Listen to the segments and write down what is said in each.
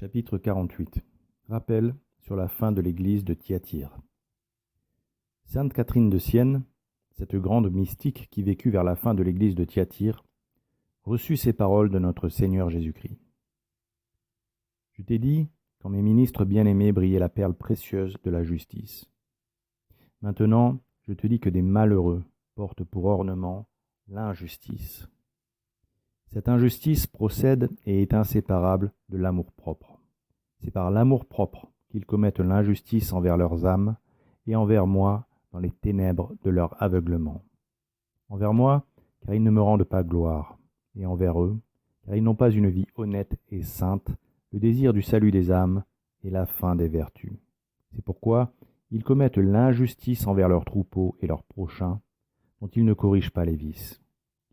Chapitre 48. Rappel sur la fin de l'église de Thyatire. Sainte Catherine de Sienne, cette grande mystique qui vécut vers la fin de l'église de Thyatire, reçut ces paroles de notre Seigneur Jésus-Christ. Je t'ai dit, quand mes ministres bien-aimés brillaient la perle précieuse de la justice. Maintenant, je te dis que des malheureux portent pour ornement l'injustice. Cette injustice procède et est inséparable de l'amour-propre. C'est par l'amour-propre qu'ils commettent l'injustice envers leurs âmes et envers moi dans les ténèbres de leur aveuglement. Envers moi, car ils ne me rendent pas gloire, et envers eux, car ils n'ont pas une vie honnête et sainte, le désir du salut des âmes et la fin des vertus. C'est pourquoi ils commettent l'injustice envers leurs troupeaux et leurs prochains, dont ils ne corrigent pas les vices.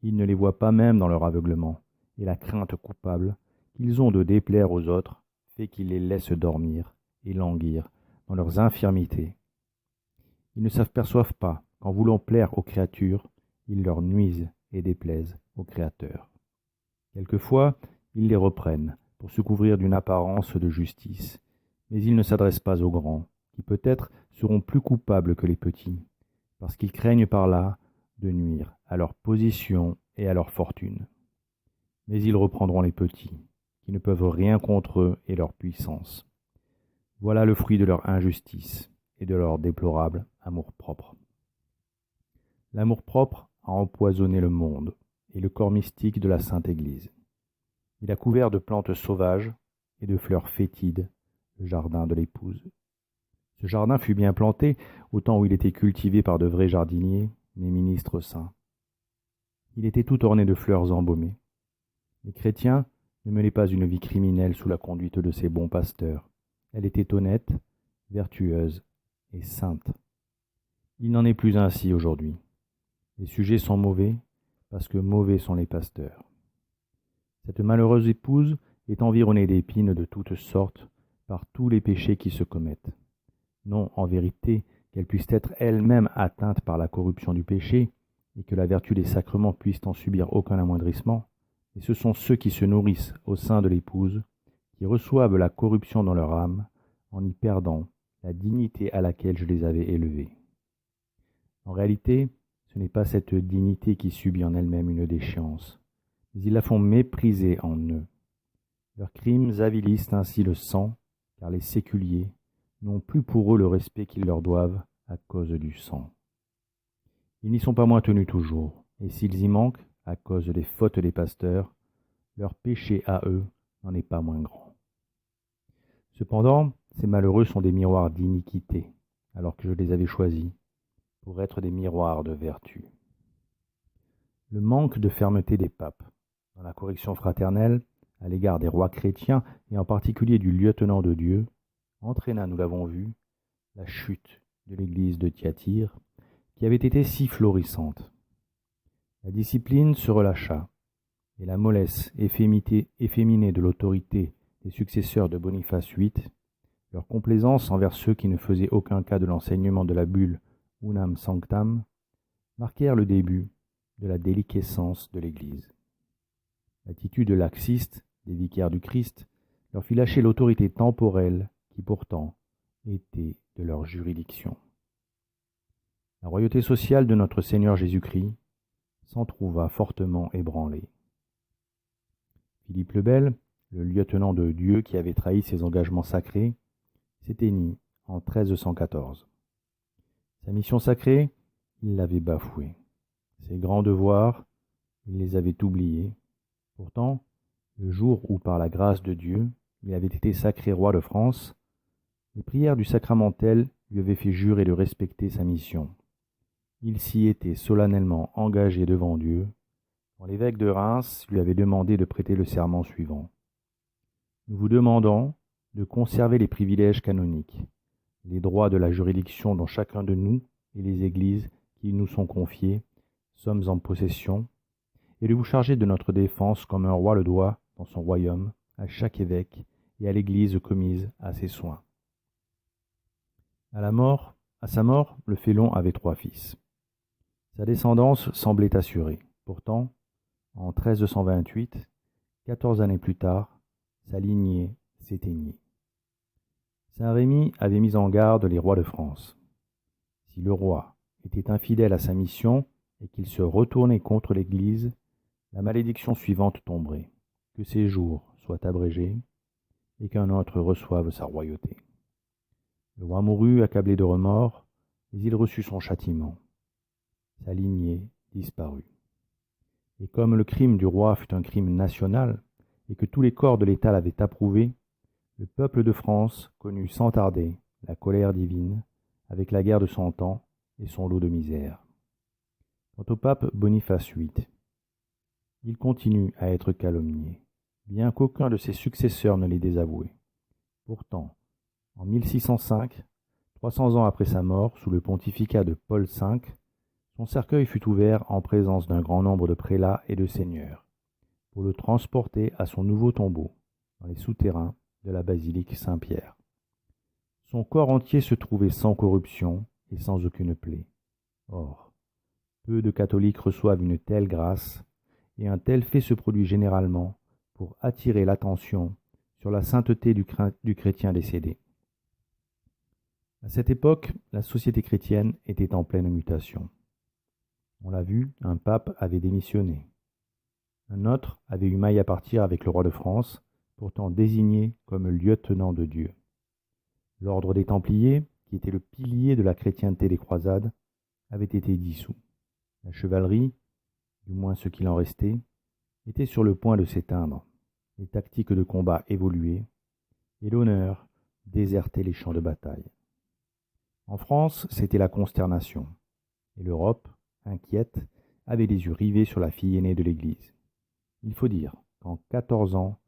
Ils ne les voient pas même dans leur aveuglement, et la crainte coupable qu'ils ont de déplaire aux autres fait qu'ils les laissent dormir et languir dans leurs infirmités. Ils ne s'aperçoivent pas qu'en voulant plaire aux créatures, ils leur nuisent et déplaisent au Créateur. Quelquefois, ils les reprennent pour se couvrir d'une apparence de justice, mais ils ne s'adressent pas aux grands, qui peut-être seront plus coupables que les petits, parce qu'ils craignent par là de nuire à leur position et à leur fortune. Mais ils reprendront les petits, qui ne peuvent rien contre eux et leur puissance. Voilà le fruit de leur injustice et de leur déplorable amour-propre. L'amour-propre a empoisonné le monde et le corps mystique de la Sainte Église. Il a couvert de plantes sauvages et de fleurs fétides le jardin de l'épouse. Ce jardin fut bien planté au temps où il était cultivé par de vrais jardiniers, mes ministres saints. Il était tout orné de fleurs embaumées. Les chrétiens ne menaient pas une vie criminelle sous la conduite de ces bons pasteurs. Elle était honnête, vertueuse et sainte. Il n'en est plus ainsi aujourd'hui. Les sujets sont mauvais parce que mauvais sont les pasteurs. Cette malheureuse épouse est environnée d'épines de toutes sortes par tous les péchés qui se commettent. Non, en vérité, qu'elle puisse être elle-même atteinte par la corruption du péché, et que la vertu des sacrements puisse en subir aucun amoindrissement, et ce sont ceux qui se nourrissent au sein de l'épouse, qui reçoivent la corruption dans leur âme, en y perdant la dignité à laquelle je les avais élevés. En réalité, ce n'est pas cette dignité qui subit en elle-même une déchéance, mais ils la font mépriser en eux. Leurs crimes avilissent ainsi le sang, car les séculiers n'ont plus pour eux le respect qu'ils leur doivent à cause du sang. Ils n'y sont pas moins tenus toujours, et s'ils y manquent, à cause des fautes des pasteurs, leur péché à eux n'en est pas moins grand. Cependant, ces malheureux sont des miroirs d'iniquité, alors que je les avais choisis pour être des miroirs de vertu. Le manque de fermeté des papes dans la correction fraternelle à l'égard des rois chrétiens, et en particulier du lieutenant de Dieu, entraîna, nous l'avons vu, la chute de l'église de Thyatire, qui avait été si florissante. La discipline se relâcha, et la mollesse efféminée de l'autorité des successeurs de Boniface VIII, leur complaisance envers ceux qui ne faisaient aucun cas de l'enseignement de la bulle Unam Sanctam, marquèrent le début de la déliquescence de l'Église. L'attitude laxiste des vicaires du Christ leur fit lâcher l'autorité temporelle qui pourtant était de leur juridiction. La royauté sociale de notre Seigneur Jésus-Christ s'en trouva fortement ébranlée. Philippe le Bel, le lieutenant de Dieu qui avait trahi ses engagements sacrés, s'éteignit en 1314. Sa mission sacrée, il l'avait bafouée. Ses grands devoirs, il les avait oubliés. Pourtant, le jour où, par la grâce de Dieu, il avait été sacré roi de France, les prières du sacramentel lui avaient fait jurer de respecter sa mission. Il s'y était solennellement engagé devant Dieu, quand l'évêque de Reims lui avait demandé de prêter le serment suivant. Nous vous demandons de conserver les privilèges canoniques, les droits de la juridiction dont chacun de nous et les églises qui nous sont confiées sommes en possession, et de vous charger de notre défense comme un roi le doit dans son royaume à chaque évêque et à l'église commise à ses soins. À sa mort, le félon avait 3 fils. Sa descendance semblait assurée. Pourtant, en 1328, 14 années plus tard, sa lignée s'éteignit. Saint-Rémy avait mis en garde les rois de France. Si le roi était infidèle à sa mission et qu'il se retournait contre l'Église, la malédiction suivante tomberait, que ses jours soient abrégés et qu'un autre reçoive sa royauté. Le roi mourut accablé de remords, mais il reçut son châtiment. Sa lignée disparut. Et comme le crime du roi fut un crime national, et que tous les corps de l'État l'avaient approuvé, le peuple de France connut sans tarder la colère divine, avec la guerre de Cent Ans et son lot de misère. Quant au pape Boniface VIII, il continue à être calomnié, bien qu'aucun de ses successeurs ne l'ait désavoué. Pourtant, en 1605, 300 ans après sa mort, sous le pontificat de Paul V, son cercueil fut ouvert en présence d'un grand nombre de prélats et de seigneurs, pour le transporter à son nouveau tombeau, dans les souterrains de la basilique Saint-Pierre. Son corps entier se trouvait sans corruption et sans aucune plaie. Or, peu de catholiques reçoivent une telle grâce, et un tel fait se produit généralement pour attirer l'attention sur la sainteté du chrétien décédé. À cette époque, la société chrétienne était en pleine mutation. On l'a vu, un pape avait démissionné. Un autre avait eu maille à partir avec le roi de France, pourtant désigné comme lieutenant de Dieu. L'ordre des Templiers, qui était le pilier de la chrétienté des croisades, avait été dissous. La chevalerie, du moins ce qu'il en restait, était sur le point de s'éteindre. Les tactiques de combat évoluaient, et l'honneur désertait les champs de bataille. En France, c'était la consternation, et l'Europe, inquiète, avait les yeux rivés sur la fille aînée de l'Église. Il faut dire qu'en 14 ans,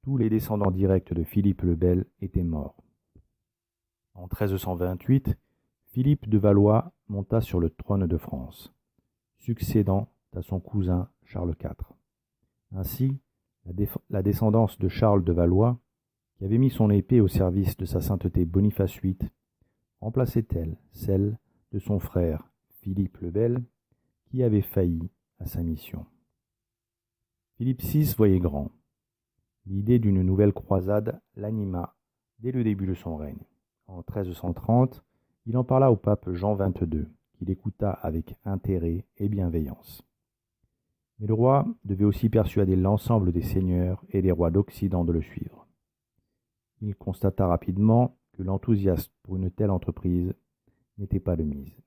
tous les descendants directs de Philippe le Bel étaient morts. En 1328, Philippe de Valois monta sur le trône de France, succédant à son cousin Charles IV. Ainsi, la descendance de Charles de Valois, qui avait mis son épée au service de sa sainteté Boniface VIII, remplaçait-elle celle de son frère Philippe le Bel, qui avait failli à sa mission. Philippe VI voyait grand. L'idée d'une nouvelle croisade l'anima dès le début de son règne. En 1330, il en parla au pape Jean XXII, qui l'écouta avec intérêt et bienveillance. Mais le roi devait aussi persuader l'ensemble des seigneurs et des rois d'Occident de le suivre. Il constata rapidement que l'enthousiasme pour une telle entreprise n'était pas de mise.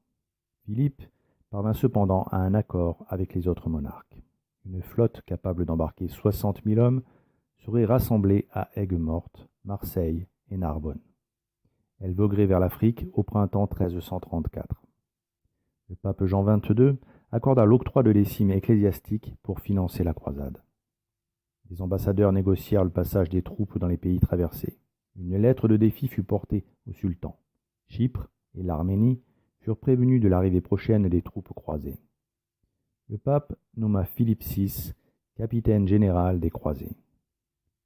Philippe parvint cependant à un accord avec les autres monarques. Une flotte capable d'embarquer 60 000 hommes serait rassemblée à Aigues-Mortes, Marseille et Narbonne. Elle voguerait vers l'Afrique au printemps 1334. Le pape Jean XXII accorda l'octroi de décimes ecclésiastiques pour financer la croisade. Les ambassadeurs négocièrent le passage des troupes dans les pays traversés. Une lettre de défi fut portée au sultan. Chypre et l'Arménie furent prévenus de l'arrivée prochaine des troupes croisées. Le pape nomma Philippe VI capitaine général des croisés.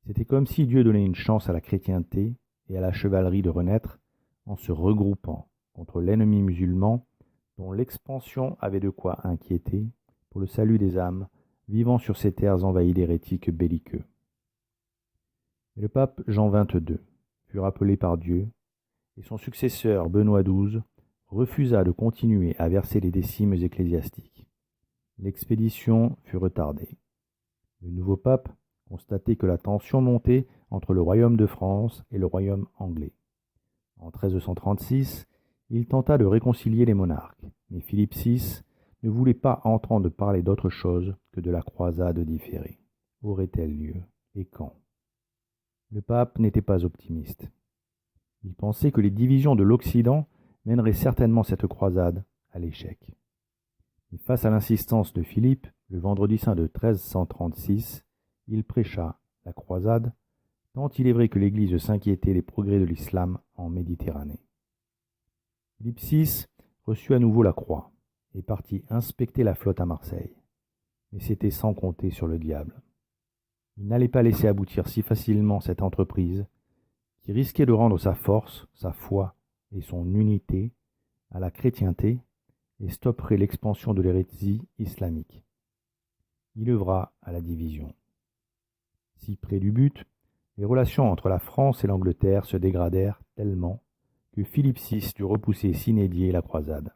C'était comme si Dieu donnait une chance à la chrétienté et à la chevalerie de renaître en se regroupant contre l'ennemi musulman dont l'expansion avait de quoi inquiéter pour le salut des âmes vivant sur ces terres envahies d'hérétiques belliqueux. Mais le pape Jean XXII fut rappelé par Dieu, et son successeur Benoît XII refusa de continuer à verser les décimes ecclésiastiques. L'expédition fut retardée. Le nouveau pape constatait que la tension montait entre le royaume de France et le royaume anglais. En 1336, il tenta de réconcilier les monarques, mais Philippe VI ne voulait pas entendre parler d'autre chose que de la croisade différée. Aurait-elle lieu, et quand? Le pape n'était pas optimiste. Il pensait que les divisions de l'Occident mèneraient certainement cette croisade à l'échec. Et face à l'insistance de Philippe, le vendredi saint de 1336, il prêcha la croisade, tant il est vrai que l'Église s'inquiétait des progrès de l'islam en Méditerranée. Philippe VI reçut à nouveau la croix et partit inspecter la flotte à Marseille. Mais c'était sans compter sur le diable. Il n'allait pas laisser aboutir si facilement cette entreprise qui risquait de rendre sa force, sa foi et son unité à la chrétienté et stopperait l'expansion de l'hérésie islamique. Il œuvra à la division. Si près du but, les relations entre la France et l'Angleterre se dégradèrent tellement que Philippe VI dut repousser s'inédier la croisade.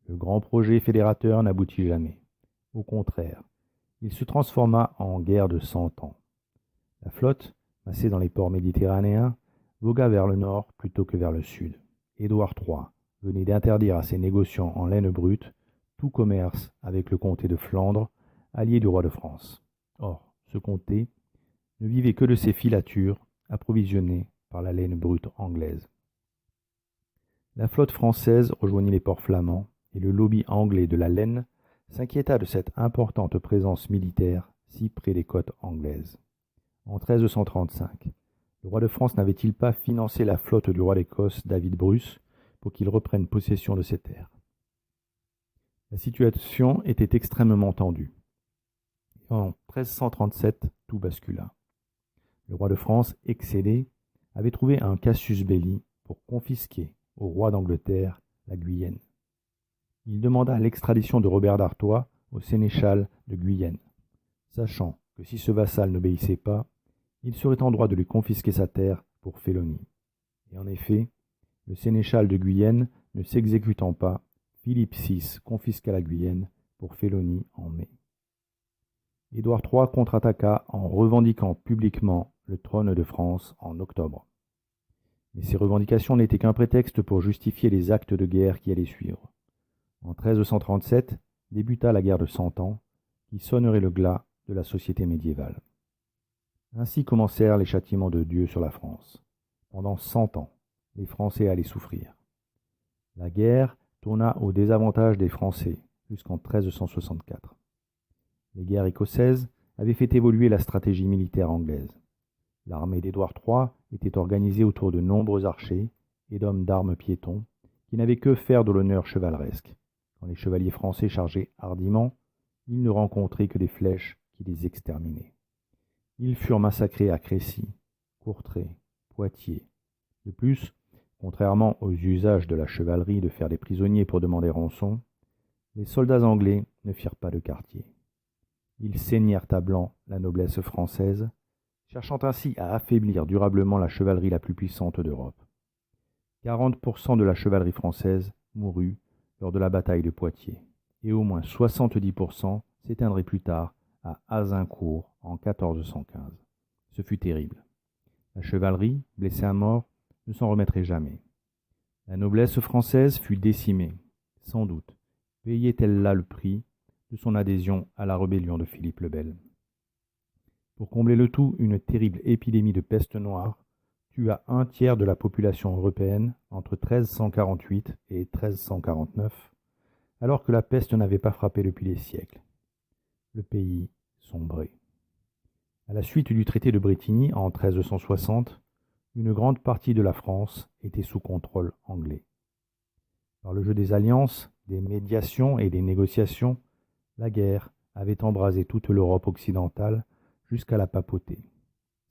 Le grand projet fédérateur n'aboutit jamais. Au contraire, il se transforma en guerre de 100 ans. La flotte, massée dans les ports méditerranéens, vogua vers le nord plutôt que vers le sud. Édouard III venait d'interdire à ses négociants en laine brute tout commerce avec le comté de Flandre, allié du roi de France. Or, ce comté ne vivait que de ses filatures, approvisionnées par la laine brute anglaise. La flotte française rejoignit les ports flamands, et le lobby anglais de la laine s'inquiéta de cette importante présence militaire si près des côtes anglaises. En 1335, le roi de France n'avait-il pas financé la flotte du roi d'Écosse, David Bruce, pour qu'il reprenne possession de ses terres? La situation était extrêmement tendue. En 1337, tout bascula. Le roi de France, excédé, avait trouvé un casus belli pour confisquer au roi d'Angleterre la Guyenne. Il demanda l'extradition de Robert d'Artois au sénéchal de Guyenne, sachant que si ce vassal n'obéissait pas, il serait en droit de lui confisquer sa terre pour félonie. Et en effet, le sénéchal de Guyenne ne s'exécutant pas, Philippe VI confisqua la Guyenne pour félonie en mai. Édouard III contre-attaqua en revendiquant publiquement le trône de France en octobre. Mais ces revendications n'étaient qu'un prétexte pour justifier les actes de guerre qui allaient suivre. En 1337 débuta la guerre de 100 ans, qui sonnerait le glas de la société médiévale. Ainsi commencèrent les châtiments de Dieu sur la France. Pendant 100 ans, les Français allaient souffrir. La guerre tourna au désavantage des Français jusqu'en 1364. Les guerres écossaises avaient fait évoluer la stratégie militaire anglaise. L'armée d'Édouard III était organisée autour de nombreux archers et d'hommes d'armes piétons qui n'avaient que faire de l'honneur chevaleresque. Quand les chevaliers français chargeaient hardiment, ils ne rencontraient que des flèches qui les exterminaient. Ils furent massacrés à Crécy, Courtrai, Poitiers. De plus, contrairement aux usages de la chevalerie de faire des prisonniers pour demander rançon, les soldats anglais ne firent pas de quartier. Ils saignèrent à blanc la noblesse française, cherchant ainsi à affaiblir durablement la chevalerie la plus puissante d'Europe. 40% de la chevalerie française mourut lors de la bataille de Poitiers, et au moins 70% s'éteindraient plus tard à Azincourt en 1415. Ce fut terrible. La chevalerie, blessée à mort, ne s'en remettrait jamais. La noblesse française fut décimée, sans doute. Payait-elle là le prix de son adhésion à la rébellion de Philippe le Bel? Pour combler le tout, une terrible épidémie de peste noire tua un tiers de la population européenne entre 1348 et 1349, alors que la peste n'avait pas frappé depuis des siècles. Le pays sombrait. À la suite du traité de Brétigny en 1360, une grande partie de la France était sous contrôle anglais. Par le jeu des alliances, des médiations et des négociations, la guerre avait embrasé toute l'Europe occidentale jusqu'à la papauté.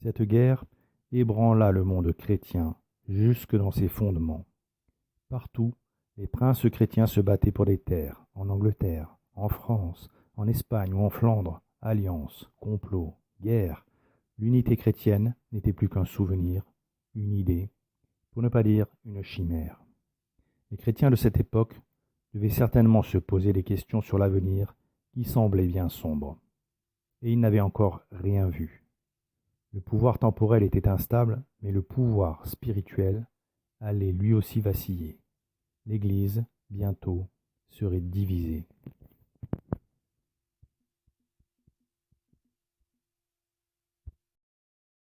Cette guerre ébranla le monde chrétien jusque dans ses fondements. Partout, les princes chrétiens se battaient pour des terres, en Angleterre, en France, en Espagne ou en Flandre. Alliances, complots, guerres. L'unité chrétienne n'était plus qu'un souvenir, une idée, pour ne pas dire une chimère. Les chrétiens de cette époque devaient certainement se poser des questions sur l'avenir qui semblait bien sombre. Et ils n'avaient encore rien vu. Le pouvoir temporel était instable, mais le pouvoir spirituel allait lui aussi vaciller. L'Église, bientôt, serait divisée.